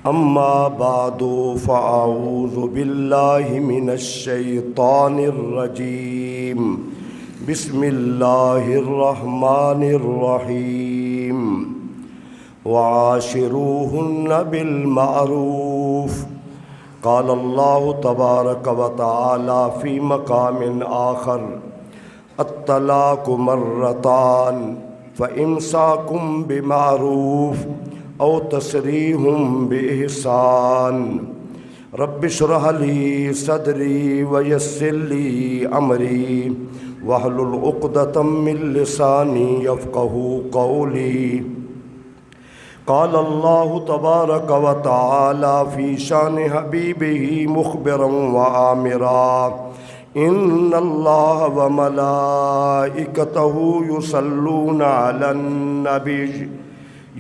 اما بعد فاعوذ باللہ من الشیطان الرجیم بسم اللہ الرحمن الرحیم وعاشروہن بالمعروف قال اللہ تبارک وتعالی فی مقام آخر الطلاق مرتان فإمساک بمعروف او تسریح بإحسان رب اشرح لی صدری ویسر لی امری واحلل عقدۃ من لسانی یفقہوا قولی قال اللہ تبارک وتعالی فی شان حبیبہ مخبرا وآمرا ان اللہ وملائکتہ یصلون علی النبی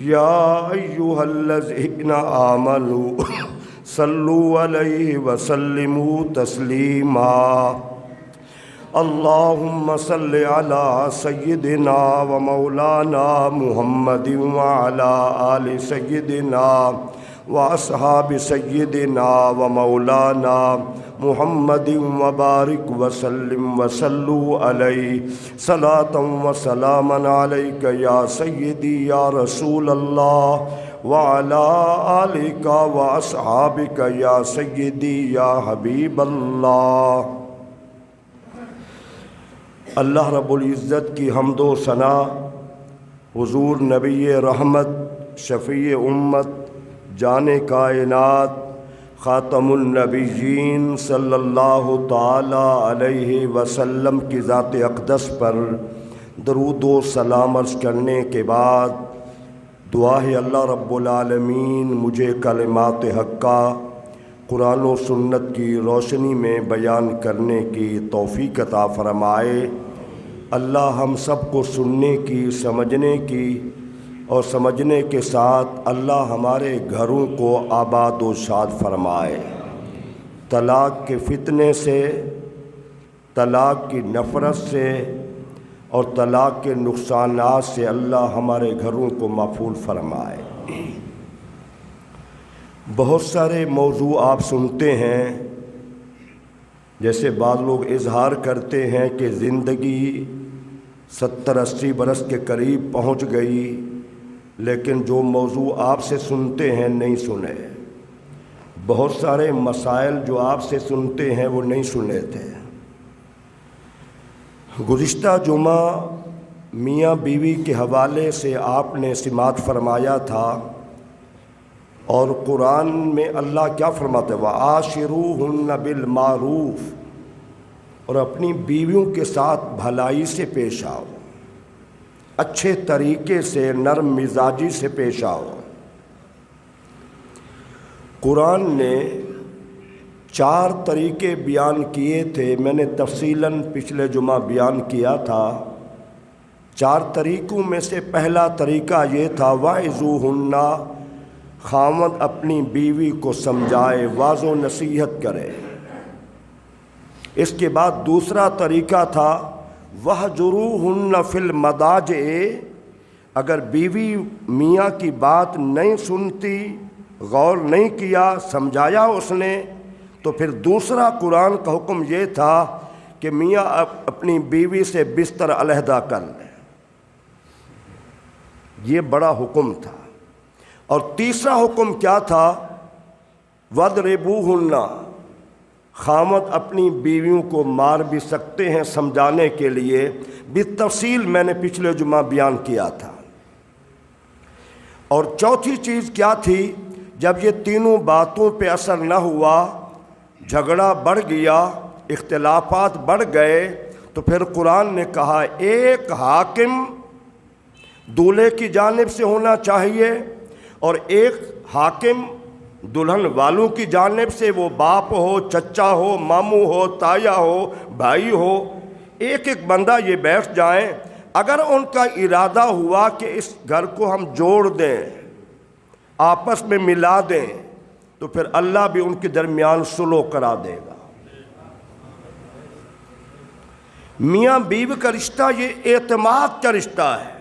یا ایہا الذین آمنوا صلوا علیہ وسلموا تسلیما اللہم صل علی سیدنا و مولانا محمد وعلی آل سیدنا و اصحاب سیدنا و مولانا محمد وبارک وسلم وصلوا علیہ صلاۃ و سلاما علیک یا سیدی یا رسول اللہ وعلی آلک و اصحابک یا سیدی یا حبیب اللہ۔ اللہ رب العزت کی حمد و ثنا حضور نبی رحمت شفیع امت جان کائنات خاتم النبیین صلی اللہ تعالی علیہ وسلم کی ذات اقدس پر درود و سلام عرض کرنے کے بعد دعا ہے اللہ رب العالمین مجھے کلمات حقہ قرآن و سنت کی روشنی میں بیان کرنے کی توفیق عطا فرمائے۔ اللہ ہم سب کو سننے کی، سمجھنے کی اور سمجھنے کے ساتھ اللہ ہمارے گھروں کو آباد و شاد فرمائے۔ طلاق کے فتنے سے، طلاق کی نفرت سے اور طلاق کے نقصانات سے اللہ ہمارے گھروں کو محفوظ فرمائے۔ بہت سارے موضوع آپ سنتے ہیں، جیسے بعض لوگ اظہار کرتے ہیں کہ زندگی 70-80 برس کے قریب پہنچ گئی، لیکن جو موضوع آپ سے سنتے ہیں نہیں سنے۔ بہت سارے مسائل جو آپ سے سنتے ہیں وہ نہیں سنے تھے۔ گزشتہ جمعہ میاں بیوی کے حوالے سے آپ نے سماعت فرمایا تھا، اور قرآن میں اللہ کیا فرماتا ہے؟ وَعَاشِرُوهُنَّ بِالْمَعْرُوفِ، اور اپنی بیویوں کے ساتھ بھلائی سے پیش آؤ، اچھے طریقے سے، نرم مزاجی سے پیش آؤ۔ قرآن نے 4 طریقے بیان کیے تھے، میں نے تفصیلاً پچھلے جمعہ بیان کیا تھا۔ 4 طریقوں میں سے پہلا طریقہ یہ تھا وَاعِظُوهُنَّ، خاوند اپنی بیوی کو سمجھائے، واعظ و نصیحت کرے۔ اس کے بعد دوسرا طریقہ تھا وَاهْجُرُوهُنَّ فِي الْمَضَاجِعِ، اگر بیوی میاں کی بات نہیں سنتی، غور نہیں کیا، سمجھایا اس نے، تو پھر دوسرا قرآن کا حکم یہ تھا کہ میاں اپنی بیوی سے بستر علیحدہ کر لے۔ یہ بڑا حکم تھا۔ اور تیسرا حکم کیا تھا؟ وَاضْرِبُوهُنَّ، خاوند اپنی بیویوں کو مار بھی سکتے ہیں سمجھانے کے لیے، بالتفصیل میں نے پچھلے جمعہ بیان کیا تھا۔ اور چوتھی چیز کیا تھی؟ جب یہ تینوں باتوں پہ اثر نہ ہوا، جھگڑا بڑھ گیا، اختلافات بڑھ گئے، تو پھر قرآن نے کہا ایک حاکم دولہے کی جانب سے ہونا چاہیے، اور ایک حاکم دلہن والوں کی جانب سے، وہ باپ ہو، چچا ہو، ماموں ہو، تایا ہو، بھائی ہو، ایک ایک بندہ یہ بیٹھ جائیں۔ اگر ان کا ارادہ ہوا کہ اس گھر کو ہم جوڑ دیں، آپس میں ملا دیں، تو پھر اللہ بھی ان کے درمیان صلح کرا دے گا۔ میاں بیوی کا رشتہ یہ اعتماد کا رشتہ ہے۔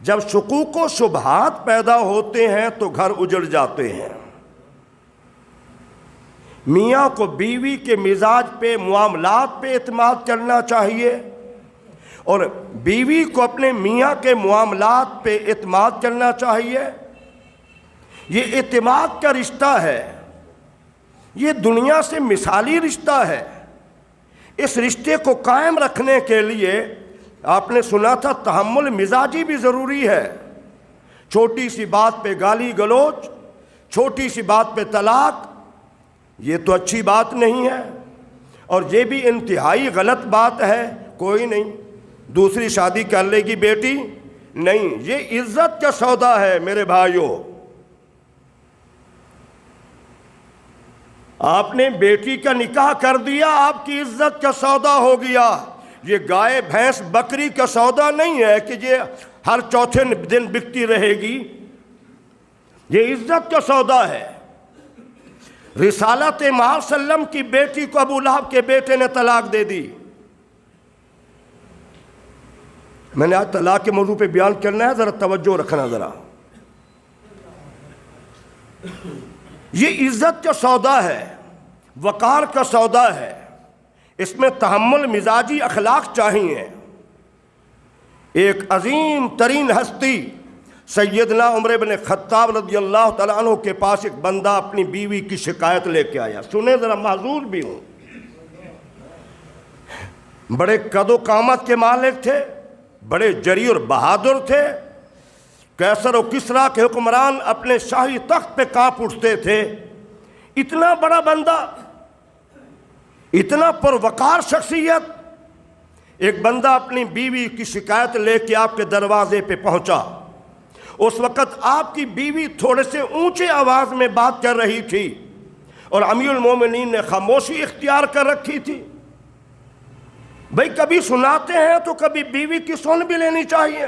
جب شکوک و شبہات پیدا ہوتے ہیں تو گھر اجڑ جاتے ہیں۔ میاں کو بیوی کے مزاج پہ، معاملات پہ اعتماد کرنا چاہیے، اور بیوی کو اپنے میاں کے معاملات پہ اعتماد کرنا چاہیے۔ یہ اعتماد کا رشتہ ہے، یہ دنیا سے مثالی رشتہ ہے۔ اس رشتے کو قائم رکھنے کے لیے آپ نے سنا تھا تحمل مزاجی بھی ضروری ہے۔ چھوٹی سی بات پہ گالی گلوچ، چھوٹی سی بات پہ طلاق، یہ تو اچھی بات نہیں ہے، اور یہ بھی انتہائی غلط بات ہے۔ کوئی نہیں، دوسری شادی کر لے گی بیٹی، نہیں، یہ عزت کا سودا ہے میرے بھائیوں۔ آپ نے بیٹی کا نکاح کر دیا، آپ کی عزت کا سودا ہو گیا۔ یہ گائے بھینس بکری کا سودا نہیں ہے کہ یہ ہر چوتھے دن بکتی رہے گی، یہ عزت کا سودا ہے۔ رسالت مآب صلی اللہ علیہ وسلم کی بیٹی کو ابو لہب کے بیٹے نے طلاق دے دی۔ میں نے آج طلاق کے موضوع پہ بیان کرنا ہے، ذرا توجہ رکھنا ذرا۔ یہ عزت کا سودا ہے، وقار کا سودا ہے، اس میں تحمل مزاجی اخلاق چاہیے۔ ایک عظیم ترین ہستی سیدنا عمر بن خطاب رضی اللہ تعالیٰ عنہ کے پاس ایک بندہ اپنی بیوی کی شکایت لے کے آیا۔ سنیں ذرا، معذور بھی ہوں۔ بڑے قد و قامت کے مالک تھے، بڑے جری اور بہادر تھے، قیصر و کسریٰ کے حکمران اپنے شاہی تخت پہ کانپ اٹھتے تھے۔ اتنا بڑا بندہ، اتنا پروقار شخصیت، ایک بندہ اپنی بیوی کی شکایت لے کے آپ کے دروازے پہ پہنچا۔ اس وقت آپ کی بیوی تھوڑے سے اونچے آواز میں بات کر رہی تھی، اور امیر المومنین نے خاموشی اختیار کر رکھی تھی۔ بھئی کبھی سناتے ہیں تو کبھی بیوی کی سن بھی لینی چاہیے،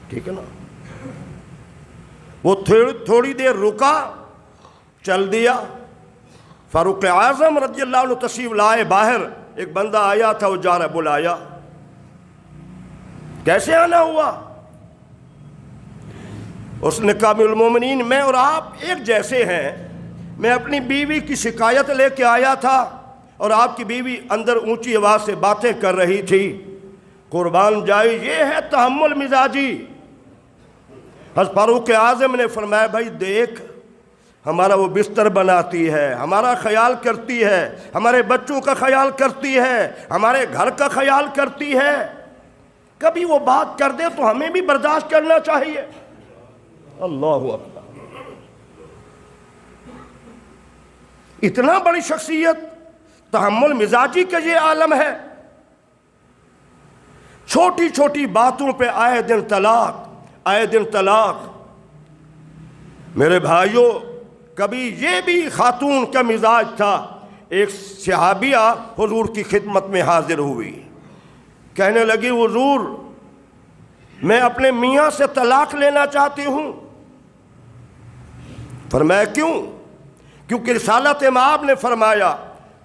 ٹھیک ہے نا؟ وہ تھوڑی دیر رکا، چل دیا۔ فاروق اعظم رضی اللہ عنہ تشریف لائے باہر، ایک بندہ آیا تھا، وہ جا رہا، بلایا، کیسے آنا ہوا؟ اس نے کہا امیر المومنین، میں اور آپ ایک جیسے ہیں، میں اپنی بیوی کی شکایت لے کے آیا تھا، اور آپ کی بیوی اندر اونچی آواز سے باتیں کر رہی تھی۔ قربان جائے، یہ ہے تحمل مزاجی۔ حضرت فاروق اعظم نے فرمایا، بھائی دیکھ، ہمارا وہ بستر بناتی ہے، ہمارا خیال کرتی ہے، ہمارے بچوں کا خیال کرتی ہے، ہمارے گھر کا خیال کرتی ہے، کبھی وہ بات کر دے تو ہمیں بھی برداشت کرنا چاہیے۔ اللہ اکبر! اتنا بڑی شخصیت، تحمل مزاجی کا یہ عالم ہے۔ چھوٹی چھوٹی باتوں پہ آئے دن طلاق، آئے دن طلاق۔ میرے بھائیوں، کبھی یہ بھی خاتون کا مزاج تھا۔ ایک صحابیہ حضور کی خدمت میں حاضر ہوئی، کہنے لگی، حضور میں اپنے میاں سے طلاق لینا چاہتی ہوں۔ فرمایا کیوں؟ کیونکہ رسالت مآب نے فرمایا،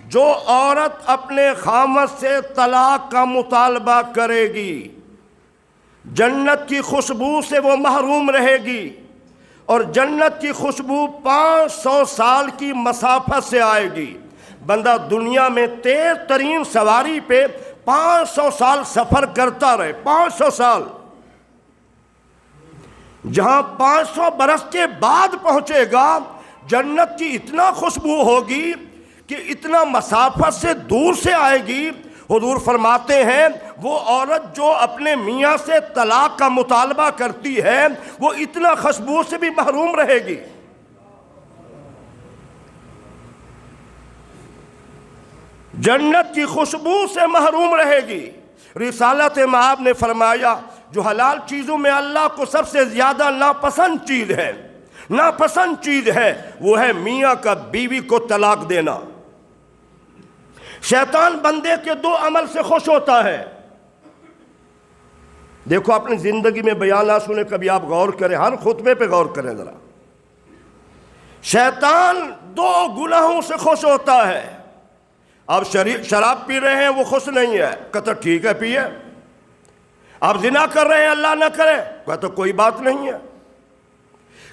جو عورت اپنے خامد سے طلاق کا مطالبہ کرے گی، جنت کی خوشبو سے وہ محروم رہے گی، اور جنت کی خوشبو 500 سال کی مسافت سے آئے گی۔ بندہ دنیا میں تیز ترین سواری پہ 500 سال سفر کرتا رہے، 500 سال، جہاں 500 برس کے بعد پہنچے گا، جنت کی اتنا خوشبو ہوگی کہ اتنا مسافت سے دور سے آئے گی۔ حضور فرماتے ہیں، وہ عورت جو اپنے میاں سے طلاق کا مطالبہ کرتی ہے، وہ اتنا خوشبو سے بھی محروم رہے گی۔ جنت کی خوشبو سے محروم رہے گی۔ رسالت مآب نے فرمایا، جو حلال چیزوں میں اللہ کو سب سے زیادہ ناپسند چیز ہے، ناپسند چیز ہے، وہ ہے میاں کا بیوی کو طلاق دینا۔ شیطان بندے کے دو عمل سے خوش ہوتا ہے۔ دیکھو اپنی زندگی میں بیانات سنیں، کبھی آپ غور کریں، ہر خطبے پہ غور کریں ذرا۔ شیطان دو گناہوں سے خوش ہوتا ہے۔ آپ شراب پی رہے ہیں، وہ خوش نہیں ہے، کہتا ٹھیک ہے پیے۔ آپ زنا کر رہے ہیں، اللہ نہ کرے، کہتا کوئی بات نہیں ہے۔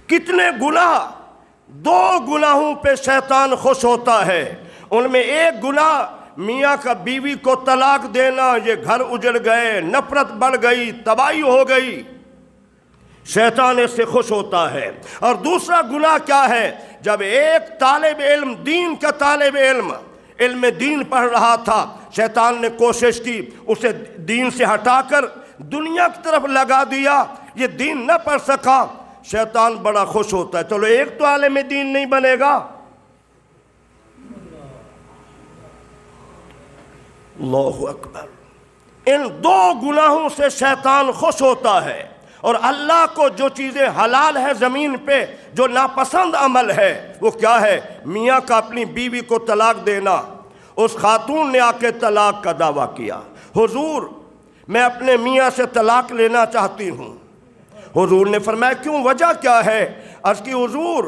کتنے گناہ، 2 گناہوں پہ شیطان خوش ہوتا ہے۔ ان میں ایک گناہ میاں کا بیوی کو طلاق دینا، یہ گھر اجڑ گئے، نفرت بڑھ گئی، تباہی ہو گئی، شیطان اس سے خوش ہوتا ہے۔ اور دوسرا گناہ کیا ہے؟ جب ایک طالب علم، دین کا طالب علم، علم دین پڑھ رہا تھا، شیطان نے کوشش کی اسے دین سے ہٹا کر دنیا کی طرف لگا دیا، یہ دین نہ پڑھ سکا، شیطان بڑا خوش ہوتا ہے، چلو ایک تو عالم دین نہیں بنے گا۔ اللہ اکبر۔ ان 2 گناہوں سے شیطان خوش ہوتا ہے۔ اور اللہ کو جو چیزیں حلال ہے زمین پہ، جو ناپسند عمل ہے، وہ کیا ہے؟ میاں کا اپنی بیوی کو طلاق دینا۔ اس خاتون نے آ کے طلاق کا دعویٰ کیا، حضور میں اپنے میاں سے طلاق لینا چاہتی ہوں۔ حضور نے فرمایا کیوں، وجہ کیا ہے؟ عرض کی حضور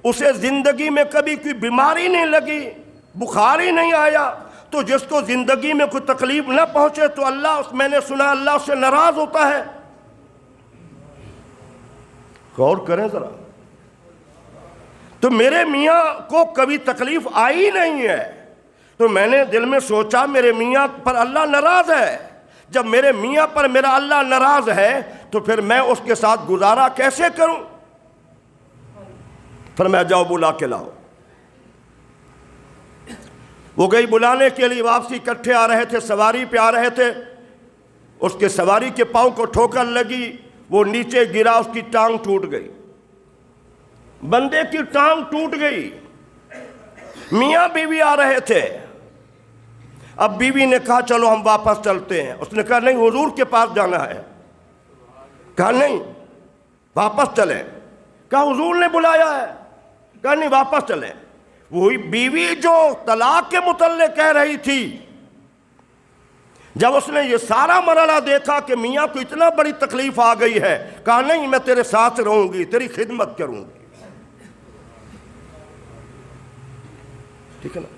اسے زندگی میں کبھی کوئی بیماری نہیں لگی، بخار ہی نہیں آیا، تو جس کو زندگی میں کوئی تکلیف نہ پہنچے تو اللہ، میں نے سنا اللہ اس سے ناراض ہوتا ہے۔ غور کریں ذرا، تو میرے میاں کو کبھی تکلیف آئی نہیں ہے، تو میں نے دل میں سوچا میرے میاں پر اللہ ناراض ہے۔ جب میرے میاں پر میرا اللہ ناراض ہے تو پھر میں اس کے ساتھ گزارا کیسے کروں؟ فرمایا جاؤ بلا کے لاؤ۔ وہ گئی بلانے کے لیے، واپسی اکٹھے آ رہے تھے، سواری پہ آ رہے تھے، اس کے سواری کے پاؤں کو ٹھوکر لگی، وہ نیچے گرا، اس کی ٹانگ ٹوٹ گئی، بندے کی ٹانگ ٹوٹ گئی۔ میاں بیوی آ رہے تھے، اب بیوی نے کہا چلو ہم واپس چلتے ہیں، اس نے کہا نہیں حضور کے پاس جانا ہے، کہا نہیں واپس چلیں، کہا حضور نے بلایا ہے، کہا نہیں واپس چلیں۔ وہی بیوی جو طلاق کے متعلق کہہ رہی تھی، جب اس نے یہ سارا مرحلہ دیکھا کہ میاں کو اتنا بڑی تکلیف آ گئی ہے، کہا نہیں میں تیرے ساتھ رہوں گی، تیری خدمت کروں گی۔ ٹھیک ہے نا؟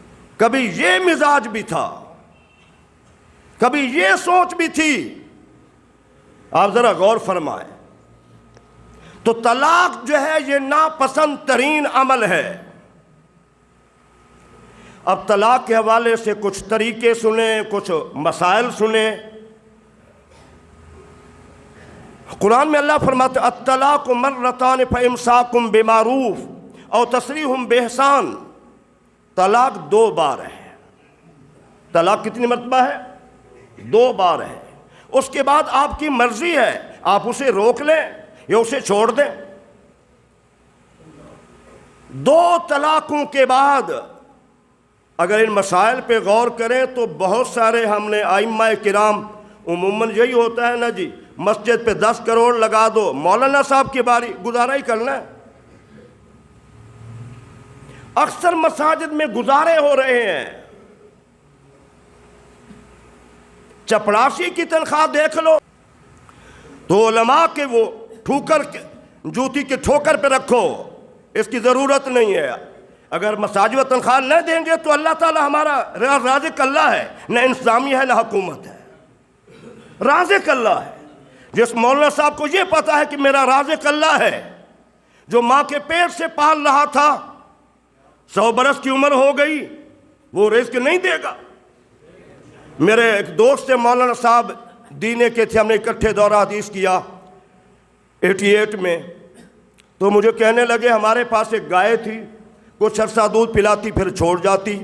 کبھی یہ مزاج بھی تھا، کبھی یہ سوچ بھی تھی۔ آپ ذرا غور فرمائیں، تو طلاق جو ہے یہ ناپسند ترین عمل ہے۔ اب طلاق کے حوالے سے کچھ طریقے سنیں، کچھ مسائل سنیں۔ قرآن میں اللہ فرماتا ہے الطلاق مرتان فامساک بمعروف او تسریح باحسان۔ طلاق 2 بار ہے۔ طلاق کتنی مرتبہ ہے؟ 2 بار ہے۔ اس کے بعد آپ کی مرضی ہے، آپ اسے روک لیں یا اسے چھوڑ دیں۔ 2 طلاقوں کے بعد اگر ان مسائل پہ غور کریں تو بہت سارے ہم نے ائمہ کرام، عموماً یہی ہوتا ہے نا جی، مسجد پہ 10 کروڑ لگا دو، مولانا صاحب کی باری گزارا ہی کرنا ہے۔ اکثر مساجد میں گزارے ہو رہے ہیں، چپڑاسی کی تنخواہ دیکھ لو تو علماء کے وہ ٹھوکر جوتی کے ٹھوکر پہ رکھو، اس کی ضرورت نہیں ہے۔ اگر مساجد و تنخواہ نہ دیں گے تو اللہ تعالی ہمارا رازق اللہ ہے، نہ انتظامیہ ہے نہ حکومت ہے، رازق اللہ ہے۔ جس مولانا صاحب کو یہ پتا ہے کہ میرا رازق اللہ ہے، جو ماں کے پیٹ سے پال رہا تھا، 100 برس کی عمر ہو گئی، وہ رزق نہیں دے گا۔ میرے ایک دوست سے مولانا صاحب دینے کے تھے، ہم نے اکٹھے دورہ حدیث کیا 88 میں، تو مجھے کہنے لگے ہمارے پاس ایک گائے تھی، کچھ عرصہ دودھ پلاتی پھر چھوڑ جاتی،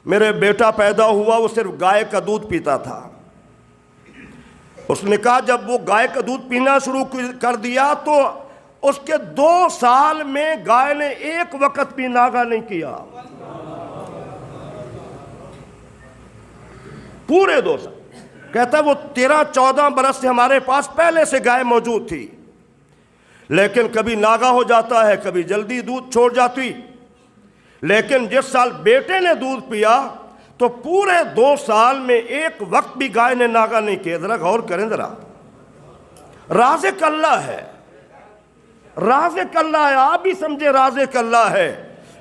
میرے بیٹا پیدا ہوا وہ صرف گائے کا دودھ پیتا تھا۔ اس نے کہا جب وہ گائے کا دودھ پینا شروع کر دیا تو اس کے 2 سال میں گائے نے 1 وقت بھی ناغہ نہیں کیا، پورے 2 سال۔ کہتا ہے وہ 13-14 برس سے ہمارے پاس پہلے سے گائے موجود تھی، لیکن کبھی ناغہ ہو جاتا ہے، کبھی جلدی دودھ چھوڑ جاتی۔ لیکن جس سال بیٹے نے دودھ پیا تو پورے 2 سال میں 1 وقت بھی گائے نے ناغہ نہیں کیا۔ ذرا غور کریں، ذرا رازق اللہ ہے، رازق اللہ ہے، آپ بھی سمجھے رازق اللہ ہے،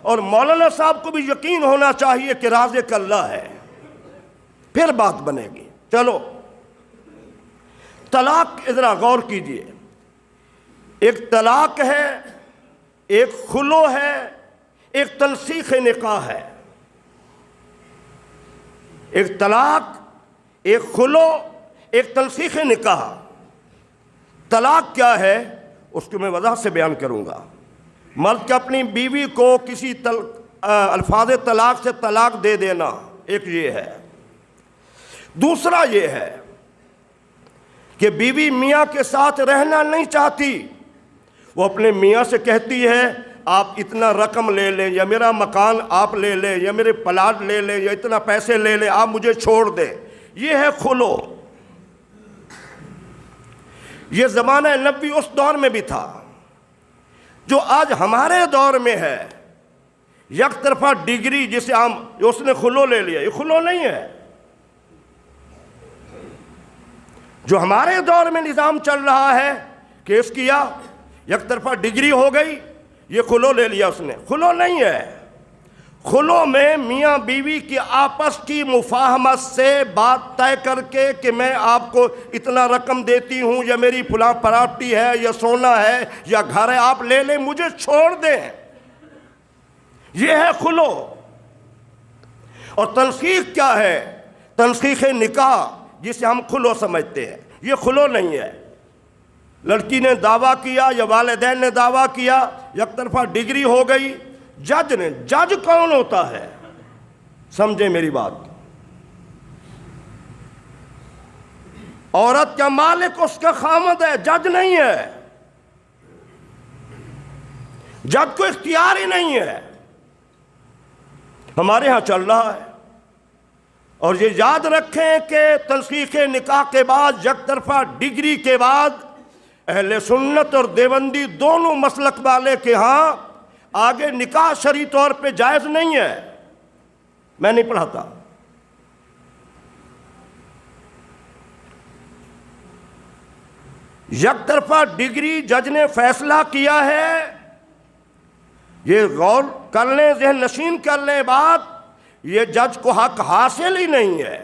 اور مولانا صاحب کو بھی یقین ہونا چاہیے کہ رازق اللہ ہے، پھر بات بنے گی۔ چلو طلاق ذرا غور کیجئے، ایک طلاق ہے ایک خلو ہے، ایک تنسیخ نکاح ہے. ایک طلاق، ایک خلو، ایک تنسیخ نکاح. طلاق کیا ہے اس کو میں وضاحت سے بیان کروں گا. مرد کے اپنی بیوی کو کسی الفاظ طلاق سے طلاق دے دینا، ایک یہ ہے. دوسرا یہ ہے کہ بیوی میاں کے ساتھ رہنا نہیں چاہتی، وہ اپنے میاں سے کہتی ہے آپ اتنا رقم لے لیں، یا میرا مکان آپ لے لیں، یا میرے پلاٹ لے لیں، یا اتنا پیسے لے لیں، آپ مجھے چھوڑ دیں. یہ ہے خلو. یہ زمانہ نبی اس دور میں بھی تھا جو آج ہمارے دور میں ہے. یک طرفہ ڈگری جسے اس نے خلو لے لیا، یہ خلو نہیں ہے. جو ہمارے دور میں نظام چل رہا ہے، کیس کیا، یک طرفہ ڈگری ہو گئی، یہ خلو لے لیا اس نے. خلو نہیں ہے. خلو میں میاں بیوی کی آپس کی مفاہمت سے بات طے کر کے کہ میں آپ کو اتنا رقم دیتی ہوں، یا میری فلاں پراپرٹی ہے، یا سونا ہے، یا گھر ہے، آپ لے لیں، مجھے چھوڑ دیں. یہ ہے خلو. اور تنسیخ کیا ہے؟ تنسیخ نکاح جسے ہم خلو سمجھتے ہیں، یہ خلو نہیں ہے. لڑکی نے دعویٰ کیا یا والدین نے دعویٰ کیا، یک طرفہ ڈگری ہو گئی، جج نے. جج کون ہوتا ہے؟ سمجھیں میری بات. عورت کا مالک اس کا خامد ہے، جج نہیں ہے. جج کو اختیار ہی نہیں ہے. ہمارے ہاں چل رہا ہے. اور یہ یاد رکھیں کہ تنسیخ نکاح کے بعد، یک طرفہ ڈگری کے بعد، اہل سنت اور دیوبندی دونوں مسلک والے کے ہاں آگے نکاح شرعی طور پہ جائز نہیں ہے. میں نہیں پڑھاتا. یک طرفہ ڈگری جج نے فیصلہ کیا ہے. یہ غور کر لیں، ذہن نشین کر لیں بات، یہ جج کو حق حاصل ہی نہیں ہے.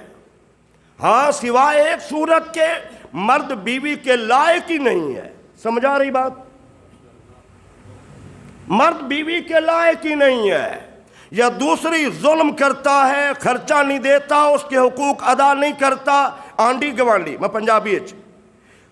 ہاں سوائے ایک صورت کے، مرد بیوی کے لائق ہی نہیں ہے. سمجھ آ رہی بات؟ مرد بیوی کے لائق ہی نہیں ہے. یا دوسری ظلم کرتا ہے، خرچہ نہیں دیتا، اس کے حقوق ادا نہیں کرتا. آنڈی گوانڈی میں پنجابی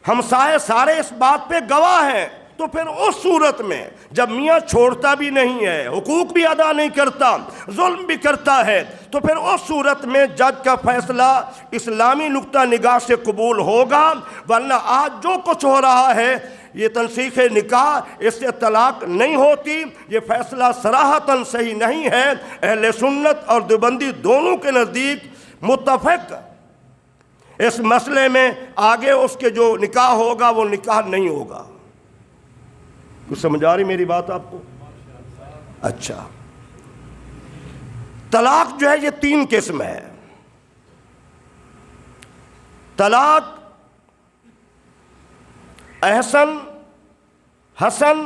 ہمسائے سارے اس بات پہ گواہ ہیں. تو پھر اس صورت میں جب میاں چھوڑتا بھی نہیں ہے، حقوق بھی ادا نہیں کرتا، ظلم بھی کرتا ہے، تو پھر اس صورت میں جج کا فیصلہ اسلامی نقطہ نگاہ سے قبول ہوگا. ورنہ آج جو کچھ ہو رہا ہے، یہ تنسیخ نکاح، اس سے طلاق نہیں ہوتی، یہ فیصلہ صراحتاً صحیح نہیں ہے. اہل سنت اور دیوبندی دونوں کے نزدیک متفق اس مسئلے میں آگے اس کے جو نکاح ہوگا وہ نکاح نہیں ہوگا. کچھ سمجھ آ رہی میری بات آپ کو؟ اچھا. طلاق جو ہے یہ 3 قسم ہے. طلاق احسن، حسن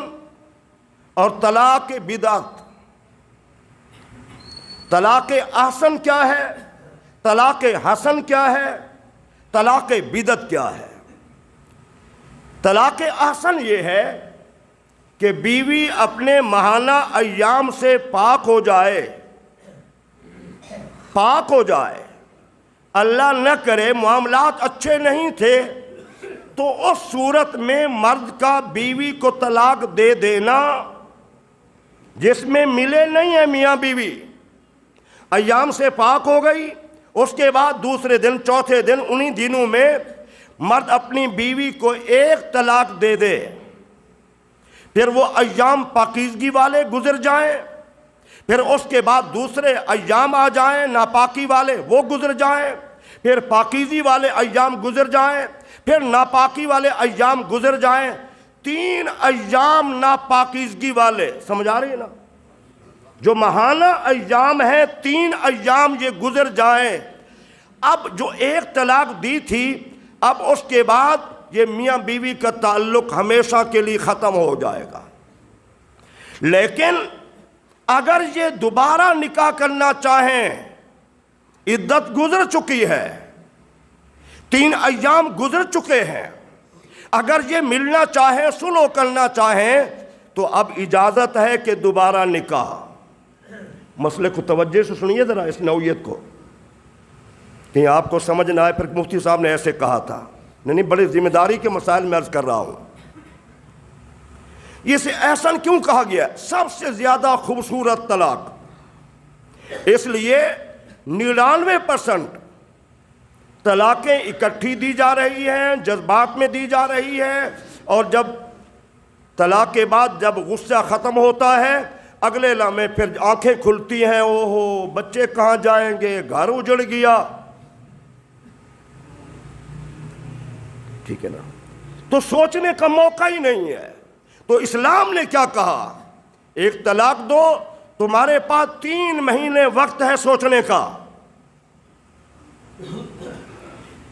اور طلاق بدعت. طلاق احسن کیا ہے؟ طلاق حسن کیا ہے؟ طلاق بدعت کیا ہے؟ طلاق احسن یہ ہے کہ بیوی اپنے ماہانہ ایام سے پاک ہو جائے. پاک ہو جائے. اللہ نہ کرے معاملات اچھے نہیں تھے تو اس صورت میں مرد کا بیوی کو طلاق دے دینا، جس میں ملے نہیں ہیں میاں بیوی. ایام سے پاک ہو گئی، اس کے بعد دوسرے دن، چوتھے دن، انہی دنوں میں مرد اپنی بیوی کو ایک طلاق دے دے. پھر وہ ایام پاکیزگی والے گزر جائیں، پھر اس کے بعد دوسرے ایام آ جائیں ناپاکی والے، وہ گزر جائیں، پھر پاکیزی والے ایام گزر جائیں، پھر ناپاکی والے ایام گزر جائیں. 3 ایام ناپاکیزگی والے. سمجھ آ رہی ہے نا؟ جو ماہانہ ایام ہیں 3 ایام یہ گزر جائیں. اب جو ایک طلاق دی تھی، اب اس کے بعد یہ میاں بیوی کا تعلق ہمیشہ کے لیے ختم ہو جائے گا. لیکن اگر یہ دوبارہ نکاح کرنا چاہیں، عدت گزر چکی ہے، 3 ایام گزر چکے ہیں، اگر یہ ملنا چاہیں، سلو کرنا چاہیں، تو اب اجازت ہے کہ دوبارہ نکاح. مسئلے کو توجہ سے سنیے ذرا اس نوعیت کو, کہیں آپ کو سمجھ نہ آئے پھر مفتی صاحب نے ایسے کہا تھا. نہیں, بڑی ذمہ داری کے مسائل میں عرض کر رہا ہوں. یہ سے احسن کیوں کہا گیا؟ سب سے زیادہ خوبصورت طلاق. اس لیے 99% طلاقیں اکٹھی دی جا رہی ہیں, جذبات میں دی جا رہی ہیں, اور جب طلاق کے بعد جب غصہ ختم ہوتا ہے اگلے لمحے پھر آنکھیں کھلتی ہیں, اوہو بچے کہاں جائیں گے, گھر اجڑ گیا. ٹھیک ہے نا, تو سوچنے کا موقع ہی نہیں ہے. تو اسلام نے کیا کہا؟ ایک طلاق دو, تمہارے پاس 3 مہینے وقت ہے سوچنے کا.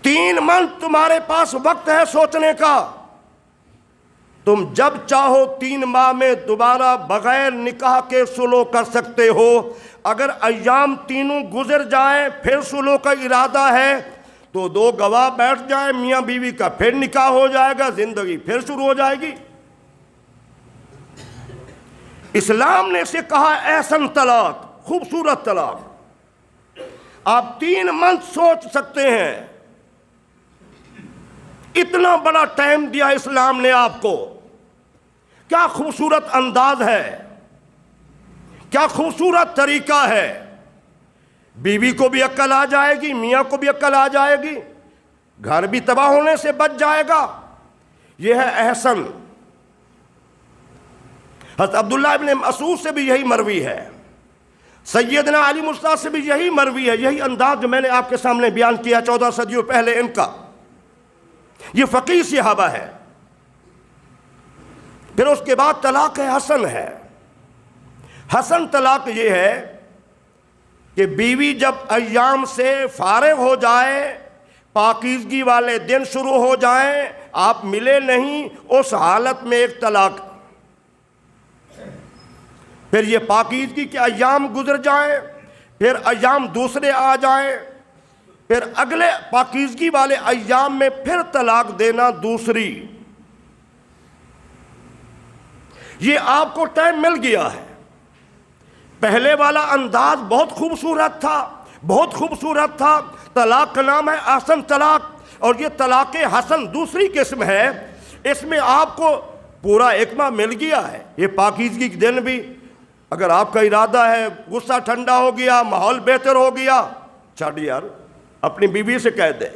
3 منتھ تمہارے پاس وقت ہے سوچنے کا. تم جب چاہو 3 ماہ میں دوبارہ بغیر نکاح کے سلو کر سکتے ہو. اگر ایام تینوں گزر جائیں پھر سلو کا ارادہ ہے تو 2 گواہ بیٹھ جائیں, میاں بیوی کا پھر نکاح ہو جائے گا, زندگی پھر شروع ہو جائے گی. اسلام نے اسے کہا احسن طلاق, خوبصورت طلاق. آپ 3 منتھ سوچ سکتے ہیں. اتنا بڑا ٹائم دیا اسلام نے آپ کو. کیا خوبصورت انداز ہے, کیا خوبصورت طریقہ ہے. بیوی کو بھی عقل آ جائے گی, میاں کو بھی عقل آ جائے گی, گھر بھی تباہ ہونے سے بچ جائے گا. یہ ہے احسن. حضرت عبداللہ ابن مسعود سے بھی یہی مروی ہے, سیدنا علی مصطفیٰ سے بھی یہی مروی ہے. یہی انداز جو میں نے آپ کے سامنے بیان کیا 14 صدیوں پہلے ان کا. یہ فقیہ صحابہ ہے. پھر اس کے بعد طلاق حسن ہے. حسن طلاق یہ ہے کہ بیوی جب ایام سے فارغ ہو جائے, پاکیزگی والے دن شروع ہو جائیں, آپ ملے نہیں, اس حالت میں ایک طلاق. پھر یہ پاکیزگی کے ایام گزر جائیں, پھر ایام دوسرے آ جائیں, پھر اگلے پاکیزگی والے ایام میں پھر طلاق دینا دوسری. یہ آپ کو ٹائم مل گیا ہے. پہلے والا انداز بہت خوبصورت تھا, بہت خوبصورت تھا. طلاق کا نام ہے احسن طلاق, اور یہ طلاق حسن دوسری قسم ہے. اس میں آپ کو پورا اکمہ مل گیا ہے. یہ پاکیزگی کے دن بھی اگر آپ کا ارادہ ہے, غصہ ٹھنڈا ہو گیا, ماحول بہتر ہو گیا, چھاڑ یار اپنی بیوی سے کہہ دے,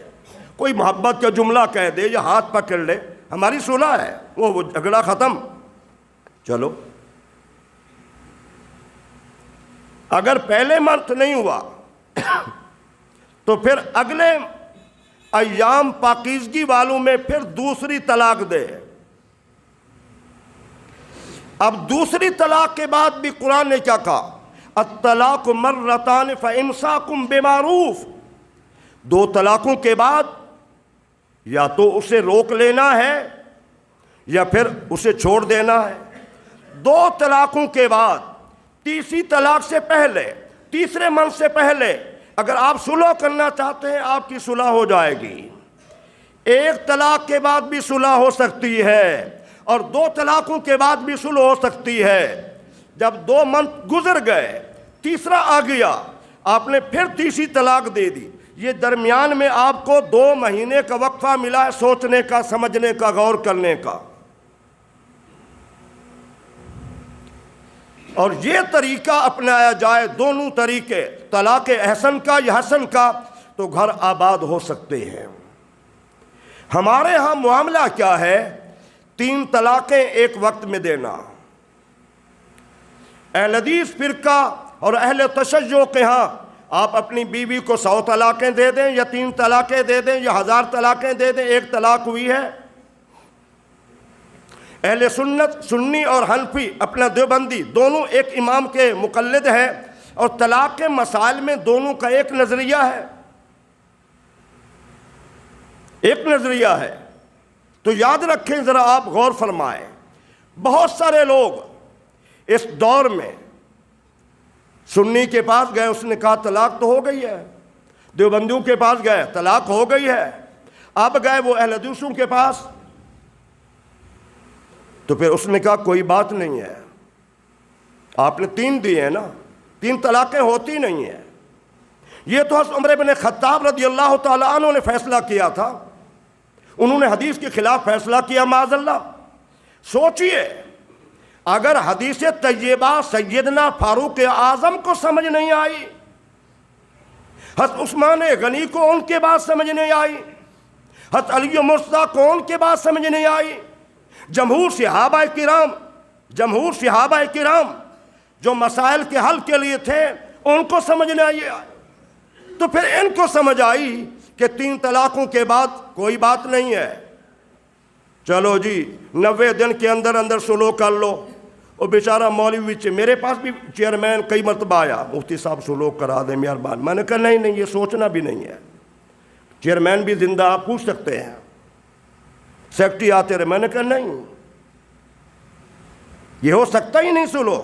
کوئی محبت کا جملہ کہہ دے یا ہاتھ پکڑ لے, ہماری صلح ہے, وہ جھگڑا ختم, چلو. اگر پہلے منتھ نہیں ہوا تو پھر اگلے ایام پاکیزگی والوں میں پھر دوسری طلاق دے. اب دوسری طلاق کے بعد بھی قرآن نے کیا کہا؟ الطلاق مرتان فامساک بمعروف. 2 طلاقوں کے بعد یا تو اسے روک لینا ہے یا پھر اسے چھوڑ دینا ہے. 2 طلاقوں کے بعد تیسری طلاق سے پہلے, تیسرے منتھ سے پہلے اگر آپ صلح کرنا چاہتے ہیں آپ کی صلح ہو جائے گی. 1 طلاق کے بعد بھی صلح ہو سکتی ہے اور 2 طلاقوں کے بعد بھی صلح ہو سکتی ہے. جب 2 منتھ گزر گئے, تیسرا آ گیا, آپ نے پھر تیسری طلاق دے دی. یہ درمیان میں آپ کو 2 مہینے کا وقفہ ملا ہے سوچنے کا, سمجھنے کا, غور کرنے کا. اور یہ طریقہ اپنایا جائے, دونوں طریقے, طلاق احسن کا یا حسن کا, تو گھر آباد ہو سکتے ہیں. ہمارے ہاں معاملہ کیا ہے؟ 3 طلاقیں ایک وقت میں دینا. اہل حدیث فرقہ اور اہل تشیع کے ہاں آپ اپنی بیوی کو 100 طلاقیں دے دیں یا 3 طلاقیں دے دیں یا 1000 طلاقیں دے دیں, 1 طلاق ہوئی ہے. اہل سنت, سنی اور حنفی اپنا دیوبندی دونوں ایک امام کے مقلد ہیں, اور طلاق کے مسائل میں دونوں کا ایک نظریہ ہے, ایک نظریہ ہے. تو یاد رکھیں, ذرا آپ غور فرمائیں. بہت سارے لوگ اس دور میں سنی کے پاس گئے, اس نے کہا طلاق تو ہو گئی ہے. دیوبندیوں کے پاس گئے, طلاق ہو گئی ہے. اب گئے وہ اہل حدیثوں کے پاس, تو پھر اس نے کہا کوئی بات نہیں ہے، آپ نے 3 دیے ہیں نا، 3 طلاقیں ہوتی نہیں ہیں۔ یہ تو حضرت عمر بن خطاب رضی اللہ تعالیٰ عنہ نے فیصلہ کیا تھا، انہوں نے حدیث کے خلاف فیصلہ کیا معاذ اللہ۔ سوچئے اگر حدیث طیبہ سیدنا فاروق اعظم کو سمجھ نہیں آئی، حضرت عثمان غنی کو ان کے بات سمجھ نہیں آئی، حضرت علی مرتضیٰ کو ان کے بات سمجھ نہیں آئی، جمہور صحابہ کرام جو مسائل کے حل کے لیے تھے ان کو سمجھ نہیں آئی، تو پھر ان کو سمجھ آئی کہ 3 طلاقوں کے بعد کوئی بات نہیں ہے، چلو جی 90 دن کے اندر اندر سلو کر لو۔ اور بیچارہ مولوی میرے پاس بھی چیئرمین کئی مرتبہ آیا، مفتی صاحب سلو کرا دیں مہربان۔ میں نے کہا نہیں یہ سوچنا بھی نہیں ہے، چیئرمین بھی زندہ، آپ پوچھ سکتے ہیں، سیکرٹری آتے رہے۔ میں نے کہا نہیں، یہ ہو سکتا ہی نہیں سلو۔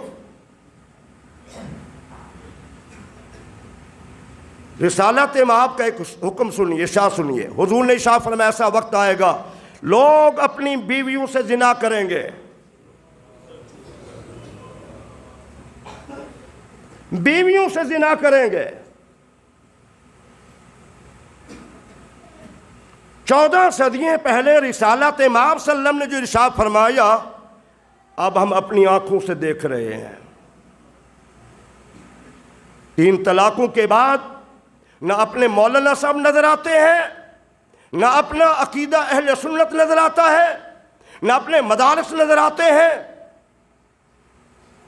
رسالت مآب کا ایک حکم سنیے، ارشاد سنیے، حضور نے ارشاد فرمایا ایسا وقت آئے گا لوگ اپنی بیویوں سے زنا کریں گے، بیویوں سے زنا کریں گے۔ 14 صدیاں پہلے رسالت مآب صلی اللہ علیہ وسلم نے جو ارشاد فرمایا اب ہم اپنی آنکھوں سے دیکھ رہے ہیں۔ 3 طلاقوں کے بعد نہ اپنے مولانا صاحب نظر آتے ہیں، نہ اپنا عقیدہ اہل سنت نظر آتا ہے، نہ اپنے مدارس نظر آتے ہیں،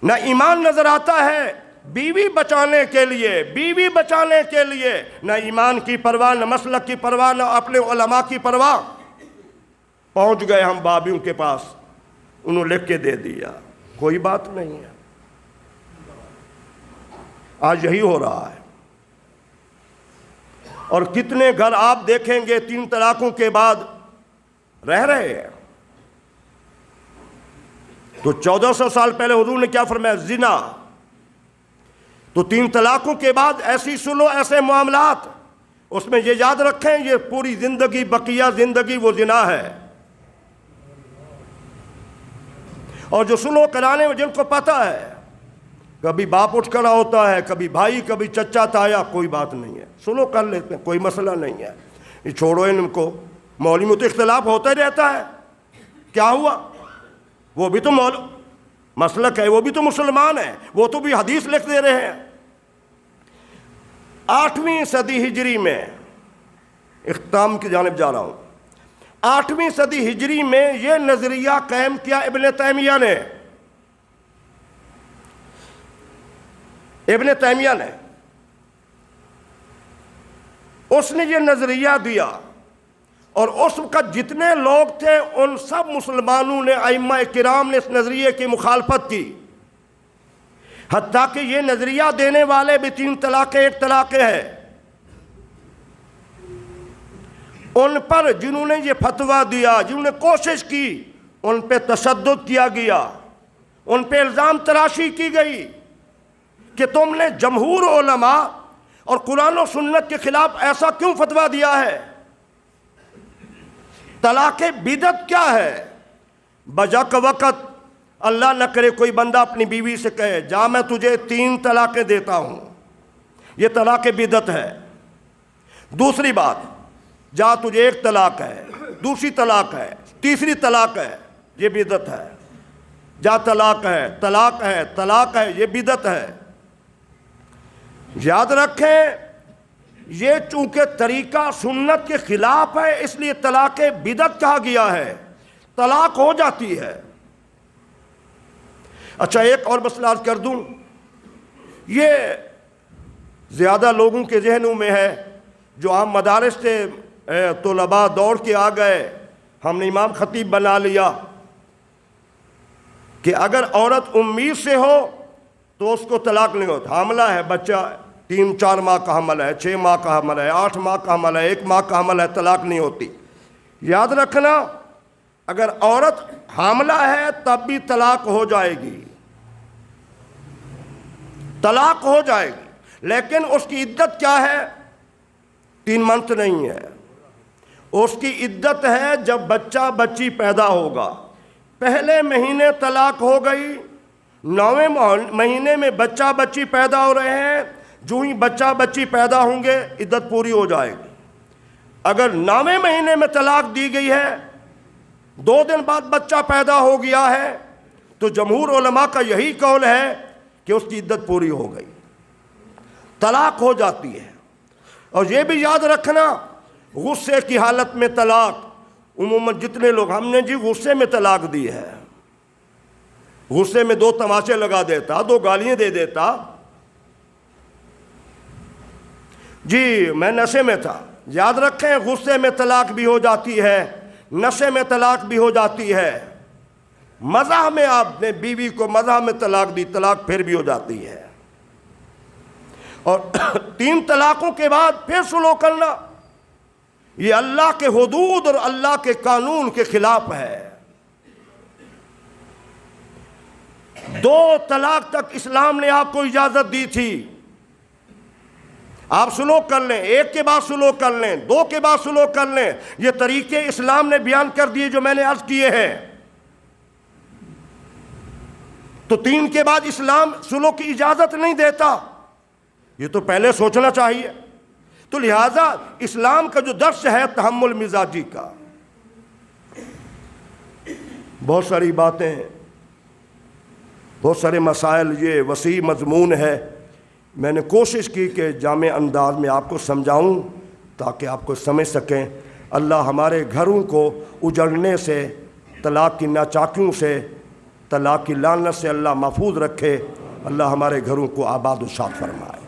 نہ ایمان نظر آتا ہے۔ بیوی بچانے کے لیے نہ ایمان کی پرواہ، نہ مسلک کی پرواہ، نہ اپنے علماء کی پرواہ۔ پہنچ گئے ہم بابیوں کے پاس، انہوں لکھ کے دے دیا، کوئی بات نہیں ہے۔ آج یہی ہو رہا ہے، اور کتنے گھر آپ دیکھیں گے 3 طلاقوں کے بعد رہ رہے ہیں۔ تو 1400 سال پہلے حضور نے کیا فرمایا؟ زنا۔ تو 3 طلاقوں کے بعد ایسی سلو، ایسے معاملات، اس میں یہ یاد رکھیں یہ پوری زندگی، بقیہ زندگی وہ زنا ہے۔ اور جو سلو کرانے میں جن کو پتہ ہے، کبھی باپ اٹھ کھڑا ہوتا ہے، کبھی بھائی، کبھی چچا تایا، کوئی بات نہیں ہے، سلو کر لیتے ہیں، کوئی مسئلہ نہیں ہے، یہ چھوڑو ان کو۔ مولوی میں تو اختلاف ہوتا ہی رہتا ہے، کیا ہوا؟ وہ بھی تو مسلک ہے، وہ بھی تو مسلمان ہے، وہ تو بھی حدیث لکھ دے رہے ہیں۔ 8ویں صدی ہجری میں، اختتام کی جانب جا رہا ہوں، 8ویں صدی ہجری میں یہ نظریہ قائم کیا ابن تیمیہ نے۔ اس نے یہ نظریہ دیا، اور اس کا جتنے لوگ تھے ان سب مسلمانوں نے، ائمہ کرام نے اس نظریے کی مخالفت کی، حتیٰ کہ یہ نظریہ دینے والے بھی 3 طلاقیں 1 طلاق ہے، ان پر جنہوں نے یہ فتویٰ دیا، جنہوں نے کوشش کی، ان پہ تشدد کیا گیا، ان پہ الزام تراشی کی گئی کہ تم نے جمہور علماء اور قرآن و سنت کے خلاف ایسا کیوں فتویٰ دیا ہے؟ طلاق بدعت کیا ہے؟ بجا کا وقت اللہ نہ کرے کوئی بندہ اپنی بیوی سے کہے جا میں تجھے 3 طلاقیں دیتا ہوں، یہ طلاق بدعت ہے۔ دوسری بات، جا تجھے 1 طلاق ہے، دوسری طلاق ہے، تیسری طلاق ہے، یہ بدعت ہے۔ جا طلاق ہے، یہ بدعت ہے۔ یاد رکھیں یہ چونکہ طریقہ سنت کے خلاف ہے اس لیے طلاق بدعت کہا گیا ہے، طلاق ہو جاتی ہے۔ اچھا ایک اور مسئلہ عرض کر دوں، یہ زیادہ لوگوں کے ذہنوں میں ہے، جو عام مدارس سے طلباء دوڑ کے آ گئے، ہم نے امام خطیب بنا لیا کہ اگر عورت امید سے ہو تو اس کو طلاق نہیں ہوتا، حاملہ ہے، بچہ 3-4 ماہ کا حمل ہے، 6 ماہ کا حمل ہے، 8 ماہ کا حمل ہے، 1 ماہ کا حمل ہے، طلاق نہیں ہوتی۔ یاد رکھنا اگر عورت حاملہ ہے تب بھی طلاق ہو جائے گی، طلاق ہو جائے گی، لیکن اس کی عدت کیا ہے؟ 3 منتھ نہیں ہے، اس کی عدت ہے جب بچہ بچی پیدا ہوگا، پہلے مہینے طلاق ہو گئی، 9ویں مہینے میں بچہ بچی پیدا ہو رہے ہیں، جو ہی بچہ بچی پیدا ہوں گے عدت پوری ہو جائے گی۔ اگر 9ویں مہینے میں طلاق دی گئی ہے، 2 دن بعد بچہ پیدا ہو گیا ہے، تو جمہور علماء کا یہی قول ہے کہ اس کی عدت پوری ہو گئی، طلاق ہو جاتی ہے۔ اور یہ بھی یاد رکھنا، غصے کی حالت میں طلاق، عموماً جتنے لوگ ہم نے غصے میں طلاق دی ہے، غصے میں 2 تماچے لگا دیتا، 2 گالیاں دے دیتا، جی میں نشے میں تھا۔ یاد رکھیں، غصے میں طلاق بھی ہو جاتی ہے، نشے میں طلاق بھی ہو جاتی ہے، مزاح میں آپ نے بیوی کو مزاح میں طلاق دی، طلاق پھر بھی ہو جاتی ہے۔ اور 3 طلاقوں کے بعد پھر سلو کرنا، یہ اللہ کے حدود اور اللہ کے قانون کے خلاف ہے۔ 2 طلاق تک اسلام نے آپ کو اجازت دی تھی، آپ سلوک کر لیں، 1 کے بعد سلوک کر لیں، 2 کے بعد سلوک کر لیں، یہ طریقے اسلام نے بیان کر دیے جو میں نے عرض کیے ہیں۔ تو 3 کے بعد اسلام سلوک کی اجازت نہیں دیتا، یہ تو پہلے سوچنا چاہیے۔ تو لہٰذا اسلام کا جو درس ہے تحمل مزاجی کا، بہت ساری باتیں، بہت سارے مسائل، یہ وسیع مضمون ہے۔ میں نے کوشش کی کہ جامع انداز میں آپ کو سمجھاؤں تاکہ آپ کو سمجھ سکیں۔ اللہ ہمارے گھروں کو اجڑنے سے، طلاق کی ناچاکیوں سے، طلاق کی لعنت سے اللہ محفوظ رکھے۔ اللہ ہمارے گھروں کو آباد و شاد فرمائے۔